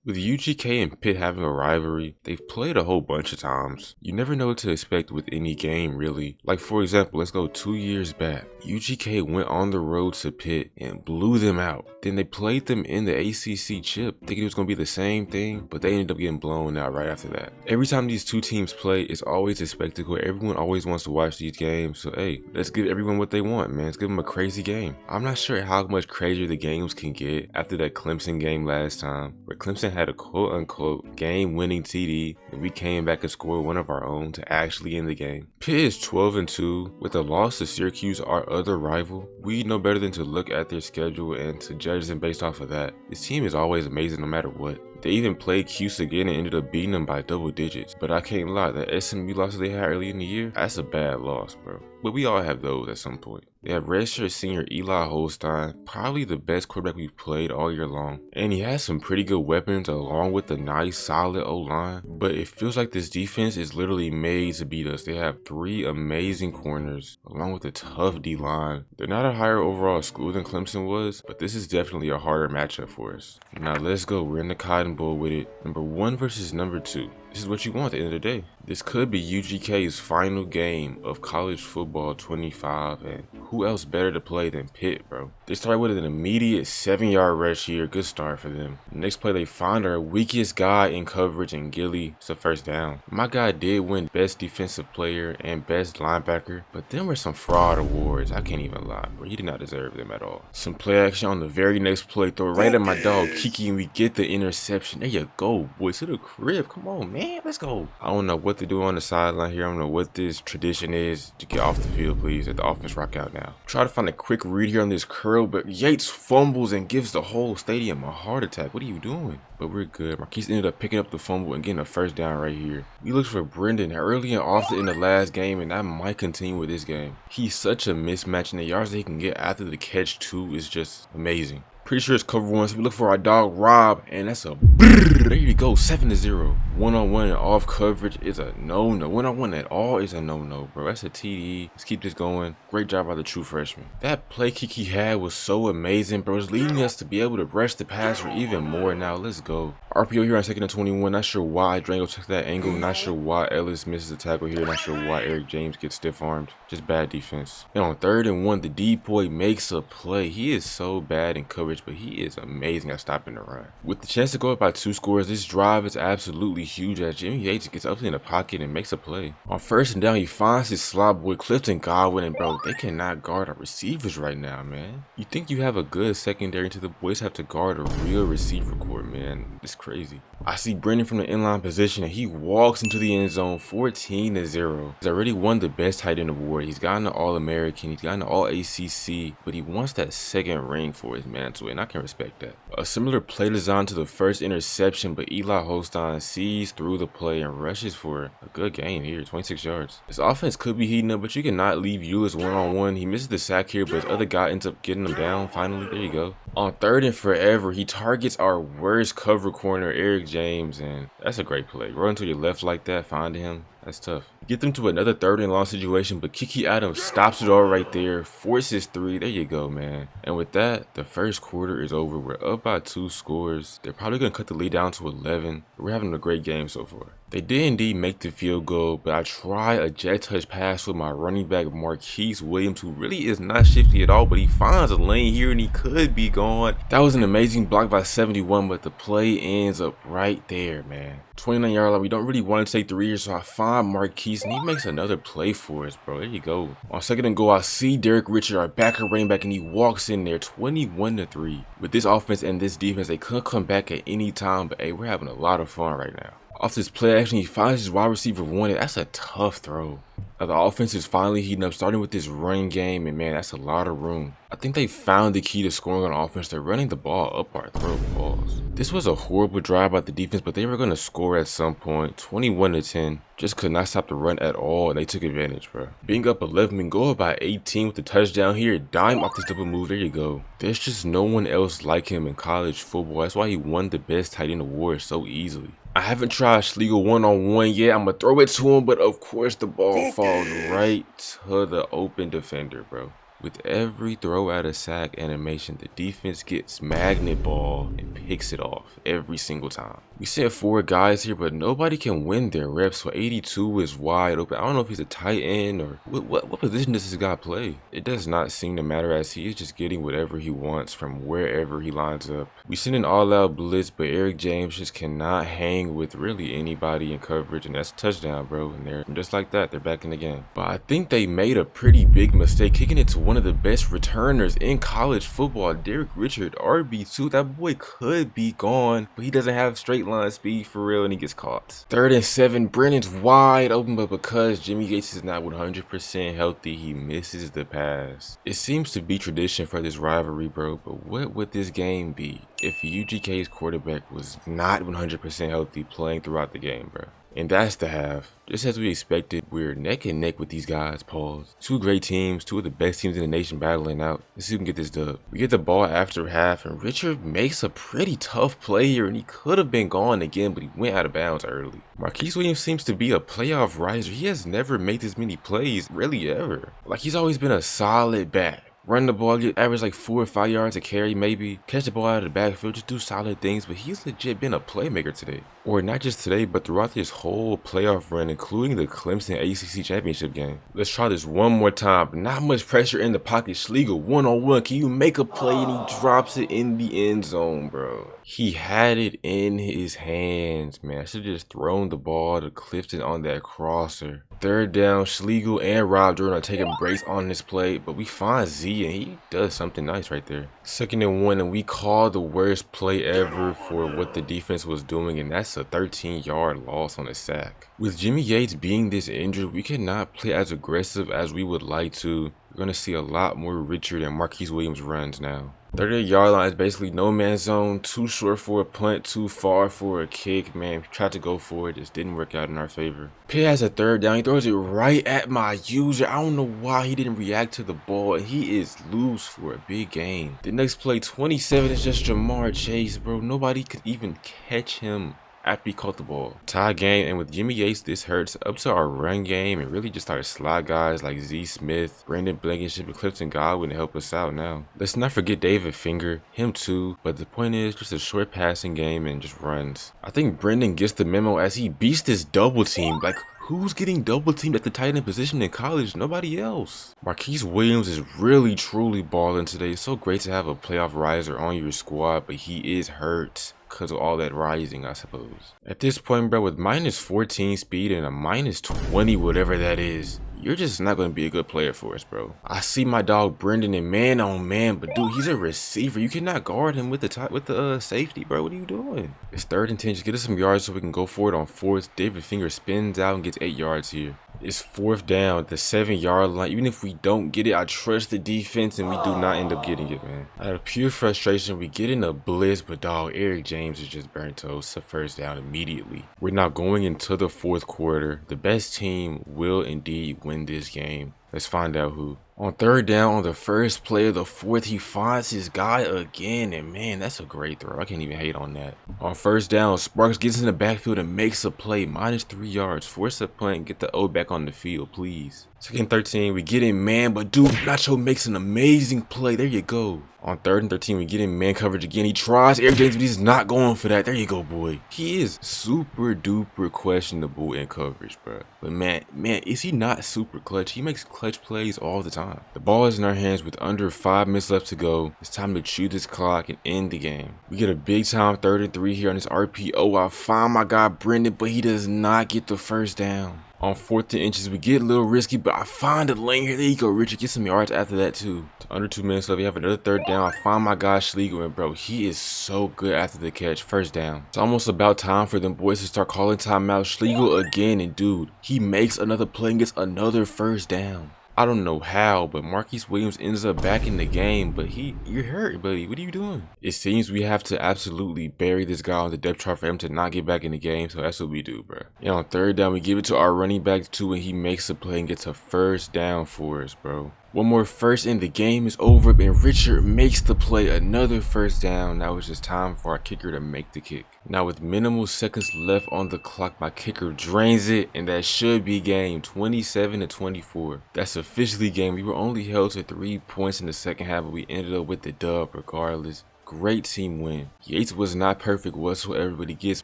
With UGK and Pitt having a rivalry, they've played a whole bunch of times. You never know what to expect with any game, really. Like, for example, let's go 2 years back. UGK went on the road to Pitt and blew them out. Then they played them in the ACC chip, thinking it was going to be the same thing, but they ended up getting blown out right after that. Every time these two teams play, it's always a spectacle. Everyone always wants to watch these games, so hey, let's give everyone what they want, man. Let's give them a crazy game. I'm not sure how much crazier the games can get after that Clemson game last time, where Clemson had a quote-unquote game-winning TD, and we came back and scored one of our own to actually end the game. Pitt is 12-2, with a loss to Syracuse, our other rival. We know better than to look at their schedule and to judge them based off of that. This team is always amazing no matter what. They even played Cuse again and ended up beating them by double digits. But I can't lie, that SMU loss they had early in the year, that's a bad loss, bro. But we all have those at some point. They have redshirt senior Eli Holstein, probably the best quarterback we've played all year long. And he has some pretty good weapons along with a nice solid O-line. But it feels like this defense is literally made to beat us. They have 3 amazing corners along with a tough D-line. They're not a higher overall school than Clemson was, but this is definitely a harder matchup for us. Now let's go, we're in the Cotton Bowl with it. Number 1 versus number 2. This is what you want at the end of the day. This could be UGK's final game of college football 25, and who else better to play than Pitt, bro? They started with an immediate 7-yard rush here, good start for them. Next play, they find our weakest guy in coverage, and Gilly, it's a first down. My guy did win best defensive player and best linebacker, but them were some fraud awards. I can't even lie, bro. He did not deserve them at all. Some play action on the very next play, throw right at my dog Kiki, and we get the interception. There you go, boys, to the crib. Come on, man, let's go. I don't know what to do on the sideline here. I don't know what this tradition is. To get off the field, please. Let the offense rock out now. Try to find a quick read here on this curl, but Yates fumbles and gives the whole stadium a heart attack. What are you doing? But we're good. Marquise ended up picking up the fumble and getting a first down right here. We looked for Brendan early and often in the last game, and that might continue with this game. He's such a mismatch, and the yards that he can get after the catch too is just amazing. Pretty sure it's cover 1, so we look for our dog Rob, and that's a brrr. There you go, 7-0. One-on-one and off coverage is a no-no. One-on-one at all is a no-no, bro. That's a TD. Let's keep this going. Great job by the true freshman. That play Kiki had was so amazing, bro. It's leading us to be able to rush the passer even more. Now let's go. RPO here on 2nd and 21. Not sure why Drango took that angle. Not sure why Ellis misses the tackle here. Not sure why Eric James gets stiff-armed. Just bad defense. And on 3rd and 1, the D-boy makes a play. He is so bad in coverage, but he is amazing at stopping the run. With the chance to go up by 2 scores, this drive is absolutely huge as Jimmy Yates gets up in the pocket and makes a play. On 1st and down, he finds his slot boy Clifton Godwin, and bro, they cannot guard our receivers right now, man. You think you have a good secondary until the boys have to guard a real receiver core, man. It's crazy. I see Brendan from the inline position, and he walks into the end zone 14-0. He's already won the best tight end award. He's gotten an All-American. He's gotten an All-ACC, but he wants that 2nd ring for his mantle, and I can respect that. A similar play design to the first interception, but Eli Holstein sees through the play and rushes for a good gain here, 26 yards. This offense could be heating up, but you cannot leave Euless one-on-one. He misses the sack here, but his other guy ends up getting him down finally. There you go. On 3rd and forever, he targets our worst cover corner, Eric James, and that's a great play. Run to your left like that, find him. That's tough. Get them to another 3rd and long situation, but Kiki Adams stops it all right there, forces 3. There you go, man. And with that, the first quarter is over. We're up by 2 scores. They're probably going to cut the lead down to 11. We're having a great game so far. They did indeed make the field goal, but I try a jet touch pass with my running back Marquise Williams, who really is not shifty at all, but he finds a lane here and he could be gone. That was an amazing block by 71, but the play ends up right there, man. 29-yard line. We don't really want to take the rear, so I find Marquise and he makes another play for us, bro. There you go. On 2nd and goal, I see Derek Richard, our backer running back, and he walks in there 21-3. With this offense and this defense, they could come back at any time, but hey, we're having a lot of fun right now. Off this play action, he finds his wide receiver 1. That's a tough throw. Now the offense is finally heating up, starting with this run game, and man, that's a lot of room. I think they found the key to scoring on offense. They're running the ball up our throat. Balls. This was a horrible drive by the defense, but they were going to score at some point. 21-10. Just could not stop the run at all, and they took advantage, bro. Being up 11 and go up by 18 with the touchdown here. Dime off this double move. There you go. There's just no one else like him in college football. That's why he won the best tight end award so easily. I haven't tried Schlegel one-on-one yet. I'm going to throw it to him, but of course the ball falls right to the open defender, bro. With every throw at a sack animation, the defense gets magnet ball and picks it off every single time. We sent 4 guys here, but nobody can win their reps, so 82 is wide open. I don't know if he's a tight end or what position does this guy play? It does not seem to matter, as he is just getting whatever he wants from wherever he lines up. We send an all-out blitz, but Eric James just cannot hang with really anybody in coverage, and that's a touchdown, bro. And they're just like that, they're back in the game. But I think they made a pretty big mistake kicking it to one of the best returners in college football, Derek Richard, RB2. That boy could be gone, but he doesn't have straight line speed for real, and he gets caught. 3rd and 7, Brennan's wide open, but because Jimmy Gates is not 100% healthy, he misses the pass. It seems to be tradition for this rivalry, bro, but what would this game be if UGK's quarterback was not 100% healthy playing throughout the game, bro? And that's the half. Just as we expected, we're neck and neck with these guys, pause. 2 great teams, 2 of the best teams in the nation battling out. Let's see if we can get this dub. We get the ball after half, and Richard makes a pretty tough play here, and he could have been gone again, but he went out of bounds early. Marquise Williams seems to be a playoff riser. He has never made this many plays, really ever. Like, he's always been a solid back. Run the ball, get average like 4 or 5 yards a carry maybe. Catch the ball out of the backfield, just do solid things. But he's legit been a playmaker today. Or not just today, but throughout this whole playoff run, including the Clemson ACC championship game. Let's try this one more time. Not much pressure in the pocket. Schlegel one-on-one. Can you make a play? And he drops it in the end zone, bro. He had it in his hands, man. I should have just thrown the ball to Clifton on that crosser. 3rd down, Schlegel and Rob Jordan are taking breaks on this play, but we find Z and he does something nice right there. 2nd and 1, and we call the worst play ever for what the defense was doing, and that's a 13-yard loss on a sack. With Jimmy Yates being this injured, we cannot play as aggressive as we would like to. We're going to see a lot more Richard and Marquise Williams runs now. 38-yard line is basically no man's zone, too short for a punt, too far for a kick. Man, we tried to go for it, just didn't work out in our favor. Pitt has a 3rd down, he throws it right at my user. I don't know why he didn't react to the ball, and he is loose for a big game. The next play, 27, is just Jamar Chase, bro. Nobody could even catch him after he caught the ball. Tie game, and with Jimmy Yates, this hurts up to our run game and really just our slot guys like Z Smith, Brandon Blankenship, and Clifton Godwin to help us out now. Let's not forget David Finger, him too, but the point is just a short passing game and just runs. I think Brendan gets the memo as he beats this double team. Like, who's getting double teamed at the tight end position in college? Nobody else. Marquise Williams is really truly balling today. It's so great to have a playoff riser on your squad, but he is hurt because of all that rising, I suppose. At this point, bro, with -14 speed and a -20 whatever that is, you're just not going to be a good player for us, bro. I see my dog Brendan in man on man, but dude, he's a receiver. You cannot guard him with the safety, bro. What are you doing? It's 3rd and 10. Just get us some yards so we can go for it on 4th. David Finger spins out and gets 8 yards here. It's 4th down, the 7-yard line. Even if we don't get it, I trust the defense, and we do not end up getting it, man. Out of pure frustration, we get in a blitz, but dog, Eric James is just burnt toast. A 1st down immediately. We're now going into the 4th quarter. The best team will indeed win this game. Let's find out who. On 3rd down, on the first play of the 4th, he finds his guy again, and man, that's a great throw. I can't even hate on that. On 1st down, Sparks gets in the backfield and makes a play. -3 yards. Force a punt and get the O back on the field, please. 2nd and 13, we get in man, but dude, Nacho makes an amazing play. There you go. On 3rd and 13, we get in man coverage again. He tries Eric James, but he's not going for that. There you go, boy. He is super duper questionable in coverage, bro. But man, is he not super clutch? He makes clutch plays all the time. The ball is in our hands with under 5 minutes left to go. It's time to chew this clock and end the game. We get a big time 3rd and 3 here on this RPO. I find my guy Brendan, but he does not get the 1st down. On 4th and inches, we get a little risky, but I find a lane here. There you go, Richard. Get some yards after that, too. Under 2 minutes left. We have another 3rd down. I find my guy Schlegel, and bro, he is so good after the catch. 1st down. It's almost about time for them boys to start calling timeout. Schlegel again, and dude, he makes another play and gets another 1st down. I don't know how, but Marquise Williams ends up back in the game, but you're hurt, buddy. What are you doing? It seems we have to absolutely bury this guy on the depth chart for him to not get back in the game, so that's what we do, bro. And on 3rd down, we give it to our running back too, and he makes a play and gets a 1st down for us, bro. One more first and the game is over, and Richard makes the play. Another first down. Now it's just time for our kicker to make the kick. Now with minimal seconds left on the clock, my kicker drains it, and that should be game 27-24. That's officially game. We were only held to 3 points in the second half, but we ended up with the dub regardless. Great team win. Yates was not perfect whatsoever, but he gets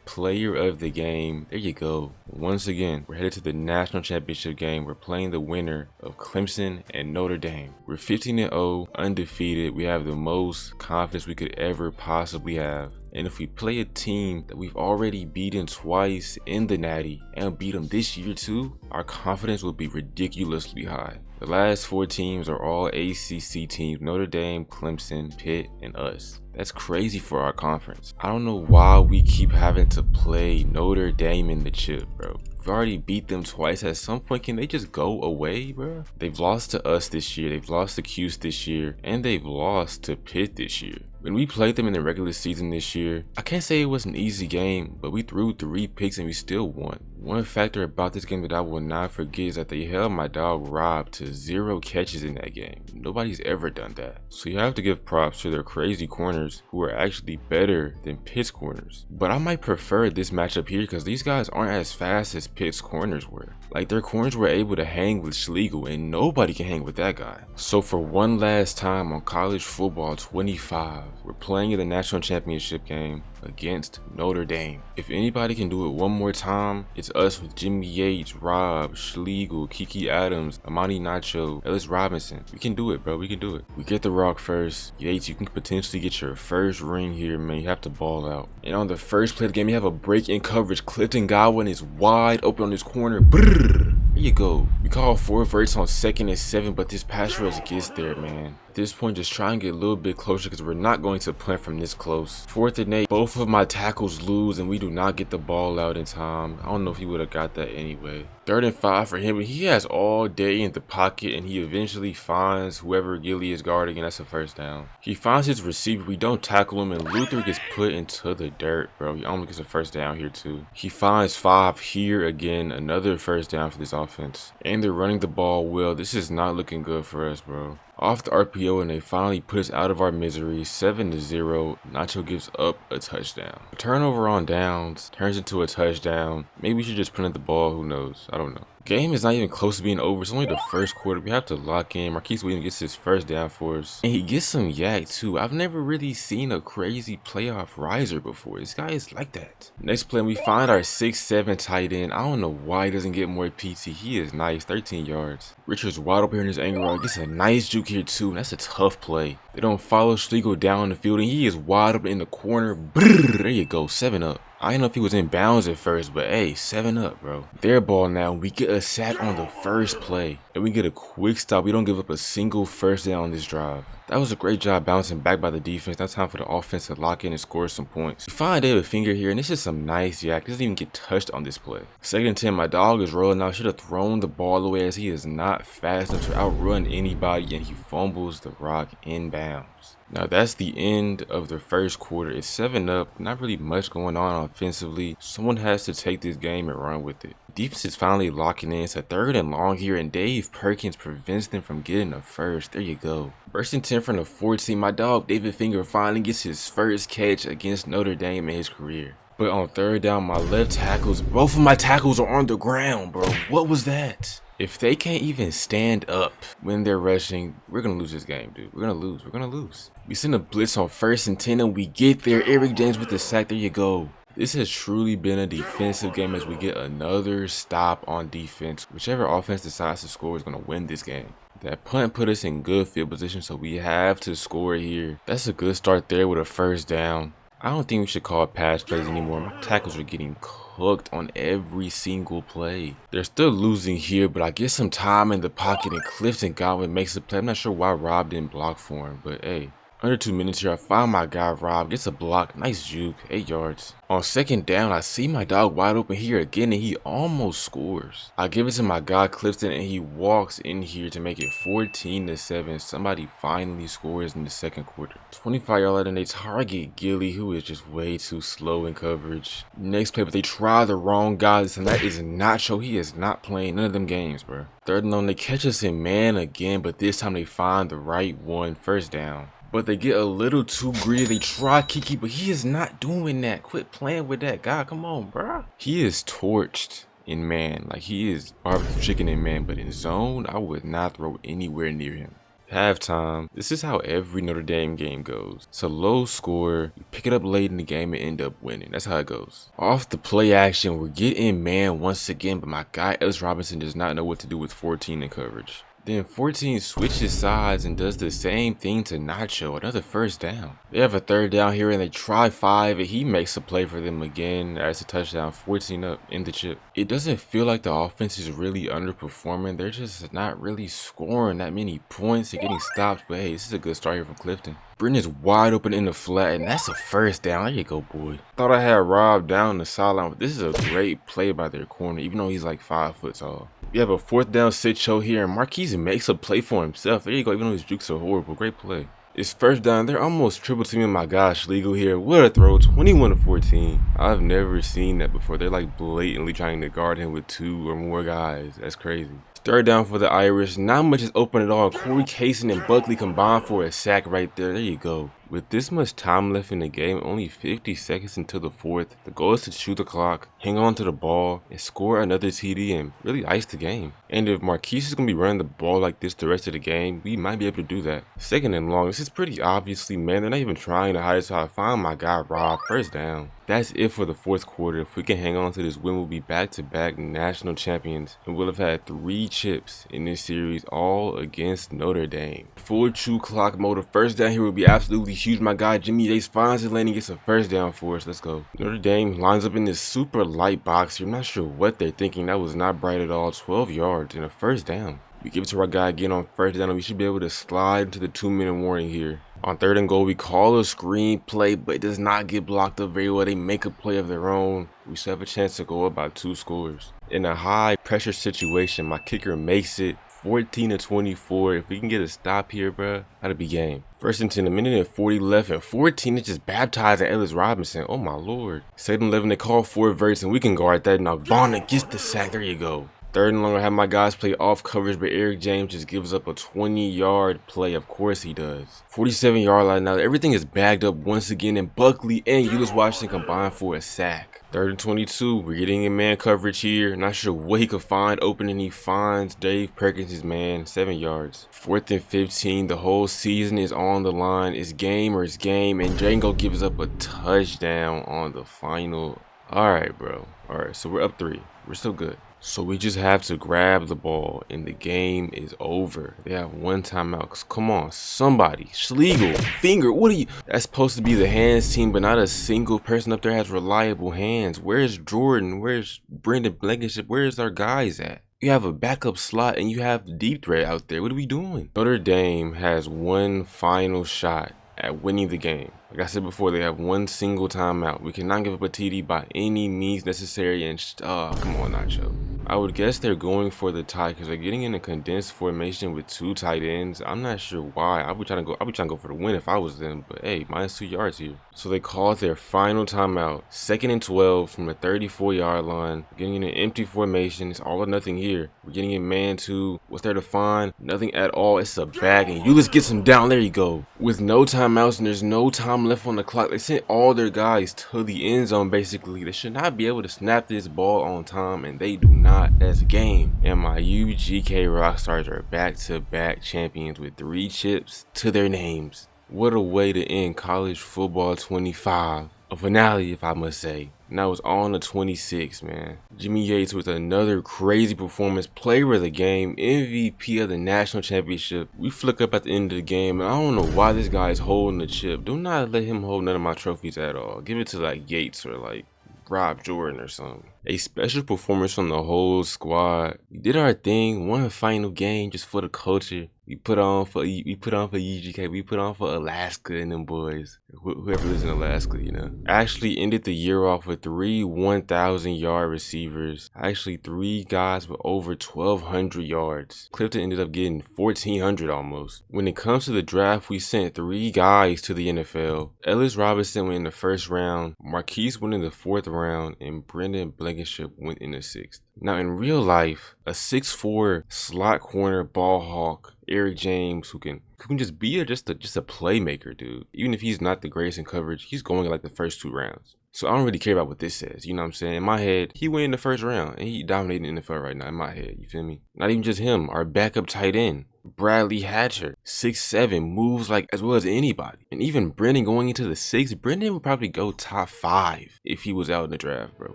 player of the game. There you go. Once again, we're headed to the national championship game. We're playing the winner of Clemson and Notre Dame. We're 15-0, undefeated. We have the most confidence we could ever possibly have. And if we play a team that we've already beaten twice in the Natty and beat them this year too, our confidence will be ridiculously high. The last 4 teams are all ACC teams: Notre Dame, Clemson, Pitt, and us. That's crazy for our conference. I don't know why we keep having to play Notre Dame in the chip, bro. We've already beat them twice. At some point, can they just go away, bro? They've lost to us this year. They've lost to Cuse this year. And they've lost to Pitt this year. When we played them in the regular season this year, I can't say it was an easy game, but we threw 3 picks and we still won. One factor about this game that I will not forget is that they held my dog Rob to 0 catches in that game. Nobody's ever done that. So you have to give props to their crazy corners who are actually better than Pitt's corners. But I might prefer this matchup here because these guys aren't as fast as Pitt's corners were. Like, their corners were able to hang with Schlegel, and nobody can hang with that guy. So for one last time on College Football 25, we're playing in the national championship game against Notre Dame. If anybody can do it one more time, it's us with Jimmy Yates, Rob, Schlegel, Kiki Adams, Amani Nacho, Ellis Robinson. We can do it, bro. We can do it. We get the rock first. Yates, you can potentially get your first ring here, man. You have to ball out. And on the first play of the game, you have a break in coverage. Clifton Godwin is wide open on this corner. Brrr. There you go. We call 4 verts on 2nd and 7, but this pass rush gets there, man. At this point, just try and get a little bit closer because we're not going to punt from this close. 4th and 8, both of my tackles lose and we do not get the ball out in time. I don't know if he would have got that anyway. 3rd and 5 for him, but he has all day in the pocket and he eventually finds whoever Gilly is guarding, and that's a first down. He finds his receiver, we don't tackle him, and Luther gets put into the dirt, bro. He almost gets a first down here too. He finds 5 here again, another first down for this offense. And they're running the ball well. This is not looking good for us, bro. Off the RPO, and they finally put us out of our misery. 7-0. Nacho gives up a touchdown. A turnover on downs turns into a touchdown. Maybe we should just punt the ball. Who knows? I don't know. Game is not even close to being over. It's only the first quarter. We have to lock in. Marquise Williams gets his first down for us. And he gets some yak too. I've never really seen a crazy playoff riser before. This guy is like that. Next play, we find our 6'7" tight end. I don't know why he doesn't get more PT. He is nice. 13 yards. Richard's wide open here in his angle route. Gets a nice juke here too. That's a tough play. They don't follow Schlegel down the field, and he is wide open in the corner. Brrr, there you go. 7 up. I didn't know if he was in bounds at first, but hey, 7 up, bro. Their ball now. We get a sack on the first play, and we get a quick stop. We don't give up a single first down on this drive. That was a great job bouncing back by the defense. Now time for the offense to lock in and score some points. We find David Finger here, and this is some nice yak. He doesn't even get touched on this play. 2nd and 10, my dog is rolling out. Should have thrown the ball away as he is not fast enough to outrun anybody, and he fumbles the rock inbounds. Now that's the end of the first quarter. It's 7 up, not really much going on offensively. Someone has to take this game and run with it. Defense is finally locking in. It's a 3rd and long here, and Dave Perkins prevents them from getting a first. There you go. 1st and 10 from the 14. My dog David Finger finally gets his first catch against Notre Dame in his career. But on 3rd down, my left tackles, both of my tackles are on the ground, bro. What was that? If they can't even stand up when they're rushing, we're going to lose this game, dude. We're going to lose. We're going to lose. We send a blitz on 1st and 10, and we get there. Eric James with the sack. There you go. This has truly been a defensive game as we get another stop on defense. Whichever offense decides to score is going to win this game. That punt put us in good field position, so we have to score here. That's a good start there with a first down. I don't think we should call pass plays anymore. My tackles are getting cooked on every single play. They're still losing here, but I get some time in the pocket, and Clifton Godwin makes a play. I'm not sure why Rob didn't block for him, but hey, Under 2 minutes here, I find my guy Rob, gets a block, nice juke, 8 yards. On second down, I see my dog wide open here again and he almost scores. I give it to my guy Clifton and he walks in here to make it 14-7. Somebody finally scores in the second quarter. 25-yard line and they target Gilly, who is just way too slow in coverage. Next play, but they try the wrong guys and that is Nacho. He is not playing none of them games, bro. Third and long, they catch us in man again, but this time they find the right one, first down. But they get a little too greedy. They try Kiki, but he is not doing that. Quit playing with that guy. Come on, bro. He is torched in man. Like, he is barbecue chicken in man, but in zone, I would not throw anywhere near him. Halftime. This is how every Notre Dame game goes. It's a low score. You pick it up late in the game and end up winning. That's how it goes. Off the play action, we're getting man once again, but my guy Ellis Robinson does not know what to do with 14 in coverage. Then 14 switches sides and does the same thing to Nacho, another first down. They have a third down here and they try 5 and he makes a play for them again. That's a touchdown, 14 up in the chip. It doesn't feel like the offense is really underperforming. They're just not really scoring that many points and getting stops, but hey, this is a good start here from Clifton. Britton is wide open in the flat and that's a first down. There you go, boy. Thought I had Rob down the sideline, but this is a great play by their corner, even though he's like 5 foot tall. We have a fourth down sit show here and Marquise makes a play for himself. There you go, even though his jukes are horrible. Great play. It's first down. They're almost triple teaming my guy Schlegel here. What a throw, 21-14. I've never seen that before. They're like blatantly trying to guard him with 2 or more guys. That's crazy. Third down for the Irish. Not much is open at all. Corey Kaysen and Buckley combined for a sack right there. There you go. With this much time left in the game, only 50 seconds until the fourth, the goal is to shoot the clock, hang on to the ball, and score another TD and really ice the game. And if Marquise is going to be running the ball like this the rest of the game, we might be able to do that. Second and long, this is pretty obviously, man, they're not even trying to hide it, so I find my guy Rob, first down. That's it for the fourth quarter. If we can hang on to this win, we'll be back-to-back national champions, and we'll have had 3 chips in this series, all against Notre Dame. Full true clock mode, a first down here will be absolutely huge. My guy Jimmy Dace finds the lane and gets a first down for us. Let's go. Notre Dame lines up in this super light box here. I'm not sure what they're thinking. That was not bright at all. 12 yards and a first down. We give it to our guy again on first down and we should be able to slide into the 2-minute warning here. On third and goal, we call a screen play, but it does not get blocked up very well. They make a play of their own. We still have a chance to go up by 2 scores. In a high pressure situation, my kicker makes it 14-24. If we can get a stop here, bro, that'll be game. First and 10, a minute and 40 left, and 14 is just baptizing Ellis Robinson. Oh my lord. 7-11, they call 4 verts, and we can guard that. Now Bonner gets the sack. There you go. Third and long, I have my guys play off coverage, but Eric James just gives up a 20-yard play. Of course he does. 47-yard line now. Everything is bagged up once again, and Buckley and Ulis Washington combine for a sack. Third and 22, we're getting in man coverage here. Not sure what he could find open, and he finds Dave Perkins' man, 7 yards. Fourth and 15, the whole season is on the line. It's game or it's game, and Django gives up a touchdown on the final. Alright, bro. Alright, so we're up 3. We're still good. So we just have to grab the ball and the game is over. They have 1 timeout. Come on, somebody. Schlegel, Finger, what are you? That's supposed to be the hands team, but not a single person up there has reliable hands. Where's Jordan? Where's Brendan Blankenship? Where's our guys at? You have a backup slot and you have deep threat out there. What are we doing? Notre Dame has 1 final shot at winning the game. Like I said before, they have 1 single timeout. We cannot give up a TD by any means necessary. And come on, Nacho. I would guess they're going for the tie because they're getting in a condensed formation with 2 tight ends. I'm not sure why. I'll be trying to go for the win if I was them. But hey, minus 2 yards here. So they called their final timeout. 2nd and 12 from the 34-yard line. Getting in an empty formation. It's all or nothing here. We're getting in man 2. What's there to find? Nothing at all. It's a bag, and Ulis gets him down. There you go. With no timeouts and there's no time left on the clock, they sent all their guys to the end zone. Basically, they should not be able to snap this ball on time, and they do not. That's a game. And my UGK Rockstars are back-to-back champions with 3 chips to their names. What a way to end college football 25. A finale, if I must say. Now it's on to 26, man. Jimmy Yates with another crazy performance, player of the game, MVP of the national championship. We flick up at the end of the game, and I don't know why this guy is holding the chip. Do not let him hold none of my trophies at all. Give it to like Yates or like Rob Jordan or something. A special performance from the whole squad. We did our thing, one final game just for the culture. We put on for UGK, we put on for Alaska and them boys. Whoever lives in Alaska, you know. I actually ended the year off with 3 1,000-yard receivers. Actually 3 guys with over 1,200 yards. Clifton ended up getting 1,400 almost. When it comes to the draft, we sent 3 guys to the NFL. Ellis Robinson went in the 1st round, Marquise went in the 4th round, and Brendan Blankenship went in the 6th. Now in real life, a 6'4" slot corner ball hawk, Eric James, who can just be just a playmaker, dude. Even if he's not the greatest in coverage, he's going like the first 2 rounds. So I don't really care about what this says, you know what I'm saying? In my head, he went in the 1st round, and he dominating the NFL right now in my head, you feel me? Not even just him, our backup tight end, Bradley Hatcher, 6'7", moves like as well as anybody. And even Brendan going into the 6th, Brendan would probably go top 5 if he was out in the draft, bro.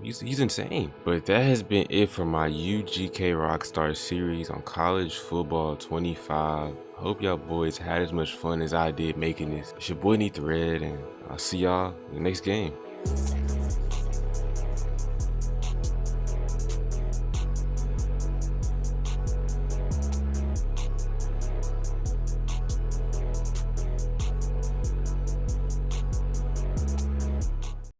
He's insane. But that has been it for my UGK Rockstar series on College Football 25. Hope y'all boys had as much fun as I did making this. It's your boy Neat the Red, and I'll see y'all in the next game.